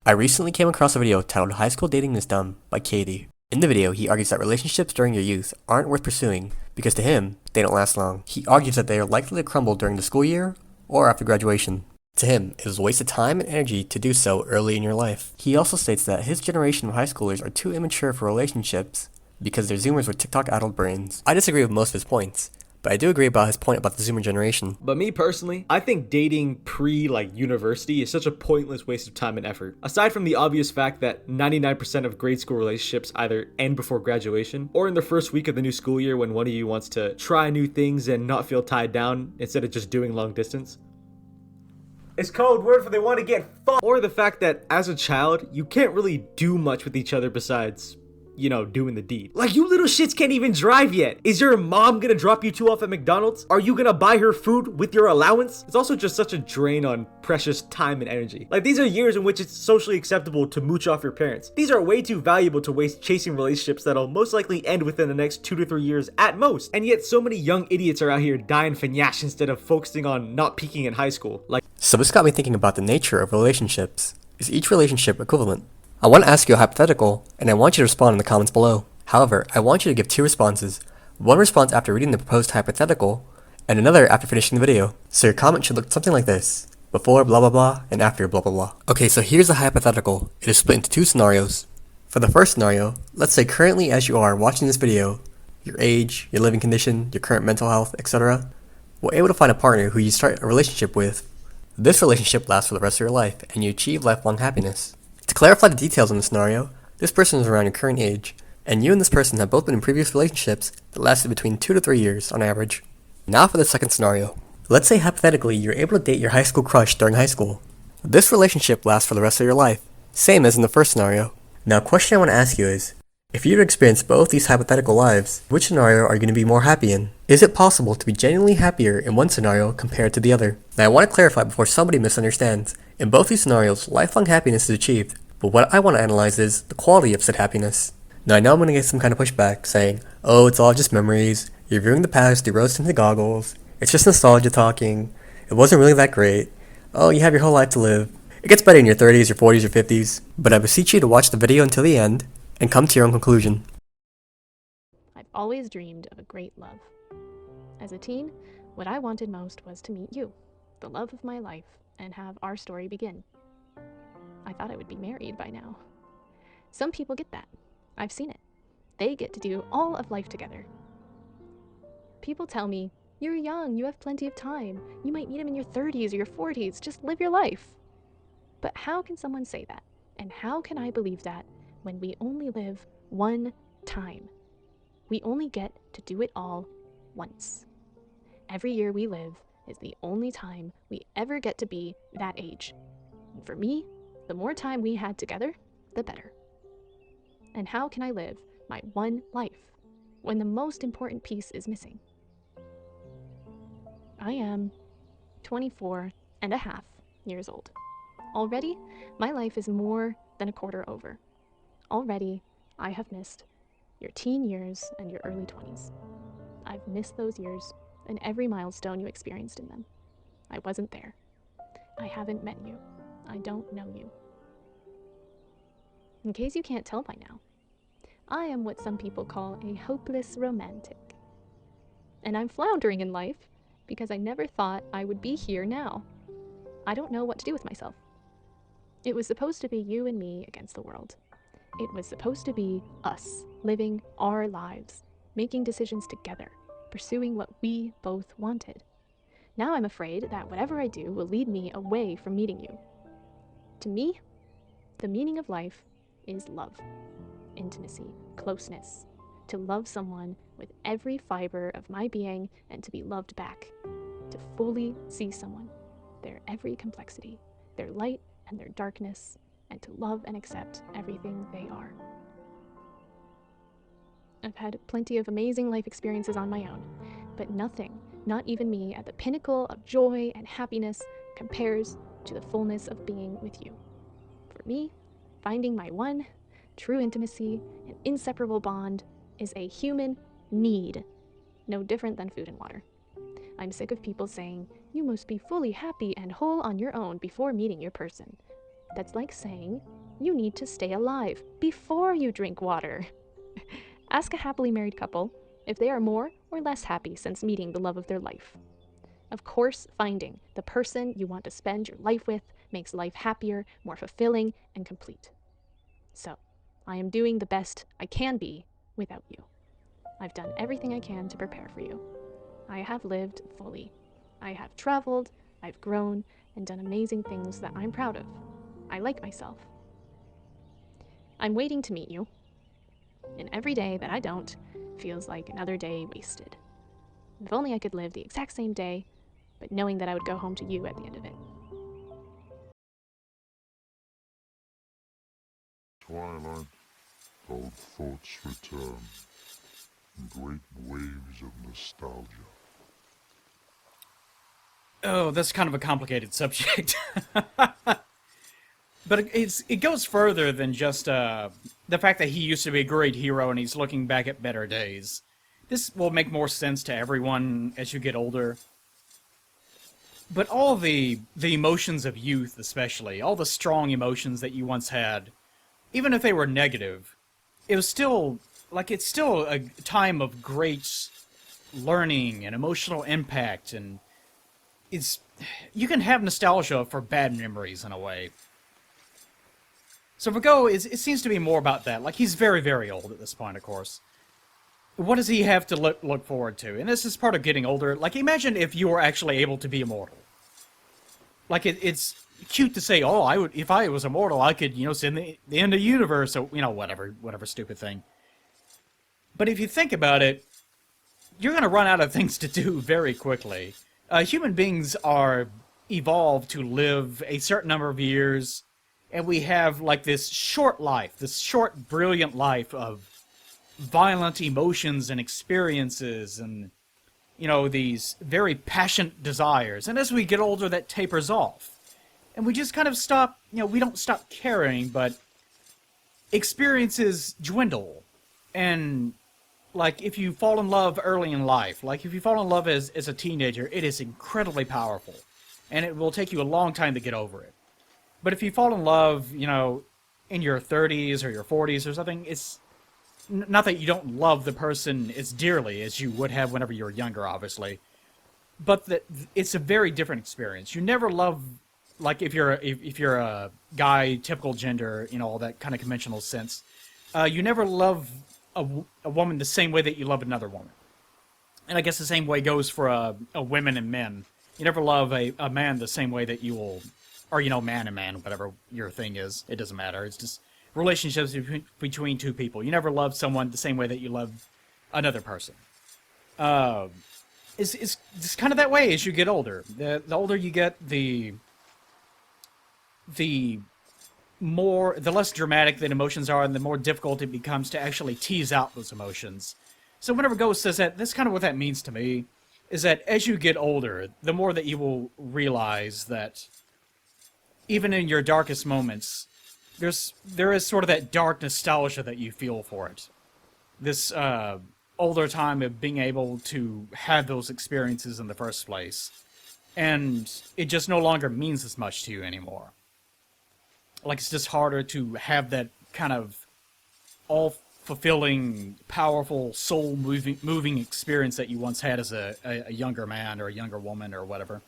I recently came across a video titled High School Dating is Dumb by Katie. In the video, he argues that relationships during your youth aren't worth pursuing because to him, they don't last long. He argues that they are likely to crumble during the school year or after graduation. To him, it is a waste of time and energy to do so early in your life. He also states that his generation of high schoolers are too immature for relationships because they're Zoomers with TikTok addled brains. I disagree with most of his points, but I do agree about his point about the Zoomer generation. But me personally, I think dating pre-university is such a pointless waste of time and effort. Aside from the obvious fact that 99% of grade school relationships either end before graduation or in the first week of the new school year when one of you wants to try new things and not feel tied down instead of just doing long distance. It's code word for they want to get fucked. Or the fact that as a child, you can't really do much with each other besides, doing the deed. Like, you little shits can't even drive yet. Is your mom gonna drop you two off at McDonald's? Are you gonna buy her food with your allowance? It's also just such a drain on precious time and energy. Like, these are years in which it's socially acceptable to mooch off your parents. These are way too valuable to waste chasing relationships that'll most likely end within the next 2 to 3 years at most. And yet so many young idiots are out here dying finyash instead of focusing on not peaking in high school. So this got me thinking about the nature of relationships. Is each relationship equivalent? I want to ask you a hypothetical, and I want you to respond in the comments below. However, I want you to give 2 responses. One response after reading the proposed hypothetical, and another after finishing the video. So your comment should look something like this. Before blah blah blah, and after blah blah blah. Okay, so here's the hypothetical. It is split into 2 scenarios. For the first scenario, let's say currently as you are watching this video, your age, your living condition, your current mental health, etc., we're able to find a partner who you start a relationship with. This relationship lasts for the rest of your life, and you achieve lifelong happiness. To clarify the details in the scenario, this person is around your current age, and you and this person have both been in previous relationships that lasted between 2 to 3 years on average. Now for the second scenario. Let's say hypothetically you're able to date your high school crush during high school. This relationship lasts for the rest of your life, same as in the first scenario. Now a question I want to ask you is, if you were to experience both these hypothetical lives, which scenario are you going to be more happy in? Is it possible to be genuinely happier in one scenario compared to the other? Now I want to clarify before somebody misunderstands. In both these scenarios, lifelong happiness is achieved, but what I want to analyze is the quality of said happiness. Now I know I'm going to get some kind of pushback saying, oh, it's all just memories, you're viewing the past through rose-tinted goggles, it's just nostalgia talking, it wasn't really that great, oh, you have your whole life to live. It gets better in your 30s, your 40s, your 50s, but I beseech you to watch the video until the end and come to your own conclusion. I've always dreamed of a great love. As a teen, what I wanted most was to meet you, the love of my life, and have our story begin. I thought I would be married by now. Some people get that. I've seen it. They get to do all of life together. People tell me, you're young, you have plenty of time. You might meet him in your 30s or your 40s. Just live your life. But how can someone say that? And how can I believe that when we only live one time? We only get to do it all once. Every year we live is the only time we ever get to be that age. And for me, the more time we had together, the better. And how can I live my one life when the most important piece is missing? I am 24 and a half years old. Already, my life is more than a quarter over. Already, I have missed your teen years and your early 20s. I've missed those years and every milestone you experienced in them. I wasn't there. I haven't met you. I don't know you. In case you can't tell by now, I am what some people call a hopeless romantic. And I'm floundering in life because I never thought I would be here now. I don't know what to do with myself. It was supposed to be you and me against the world. It was supposed to be us living our lives, making decisions together, pursuing what we both wanted. Now I'm afraid that whatever I do will lead me away from meeting you. To me, the meaning of life is love, intimacy, closeness, to love someone with every fiber of my being and to be loved back, to fully see someone, their every complexity, their light and their darkness, and to love and accept everything they are. I've had plenty of amazing life experiences on my own, but nothing, not even me, at the pinnacle of joy and happiness compares to the fullness of being with you. For me, finding my one true intimacy and inseparable bond is a human need, no different than food and water. I'm sick of people saying, you must be fully happy and whole on your own before meeting your person. That's like saying, You need to stay alive before you drink water. Ask a happily married couple if they are more or less happy since meeting the love of their life. Of course, finding the person you want to spend your life with makes life happier, more fulfilling, and complete. So, I am doing the best I can be without you. I've done everything I can to prepare for you. I have lived fully. I have traveled, I've grown, and done amazing things that I'm proud of. I like myself. I'm waiting to meet you, and every day that I don't feels like another day wasted. If only I could live the exact same day, but knowing that I would go home to you at the end of it. Twilight, old thoughts return in great waves of nostalgia. Oh, that's kind of a complicated subject. But it goes further than just the fact that he used to be a great hero and he's looking back at better days. This will make more sense to everyone as you get older. But all the emotions of youth, especially, all the strong emotions that you once had, even if they were negative, it was still, it's still a time of great learning and emotional impact, and you can have nostalgia for bad memories in a way. So for Go, it seems to be more about that. Like, he's very, very old at this point, of course. What does he have to look forward to? And this is part of getting older. Like, imagine if you were actually able to be immortal. Like, it's cute to say, oh, if I was immortal, I could, send the end of the universe, or, whatever stupid thing. But if you think about it, you're going to run out of things to do very quickly. Human beings are evolved to live a certain number of years, and we have, this short life, this short, brilliant life of violent emotions and experiences and, these very passionate desires. And as we get older, that tapers off. And we just kind of stop, we don't stop caring, but experiences dwindle. And, if you fall in love early in life, if you fall in love as a teenager, it is incredibly powerful. And it will take you a long time to get over it. But if you fall in love, in your 30s or your 40s or something, it's not that you don't love the person as dearly as you would have whenever you were younger, obviously, but that it's a very different experience. You never love, if you're a guy, typical gender, all that kind of conventional sense, you never love a woman the same way that you love another woman. And I guess the same way goes for a women and men. You never love a man the same way that you will, or man and man, whatever your thing is. It doesn't matter. It's just relationships between two people. You never love someone the same way that you love another person. It's kind of that way as you get older. The older you get, the less dramatic that emotions are, and the more difficult it becomes to actually tease out those emotions. So whenever Ghost says that, that's kind of what that means to me, is that as you get older, the more that you will realize that even in your darkest moments, there is sort of that dark nostalgia that you feel for it. This older time of being able to have those experiences in the first place. And it just no longer means as much to you anymore. It's just harder to have that kind of all-fulfilling, powerful, soul-moving experience that you once had as a younger man or a younger woman or whatever.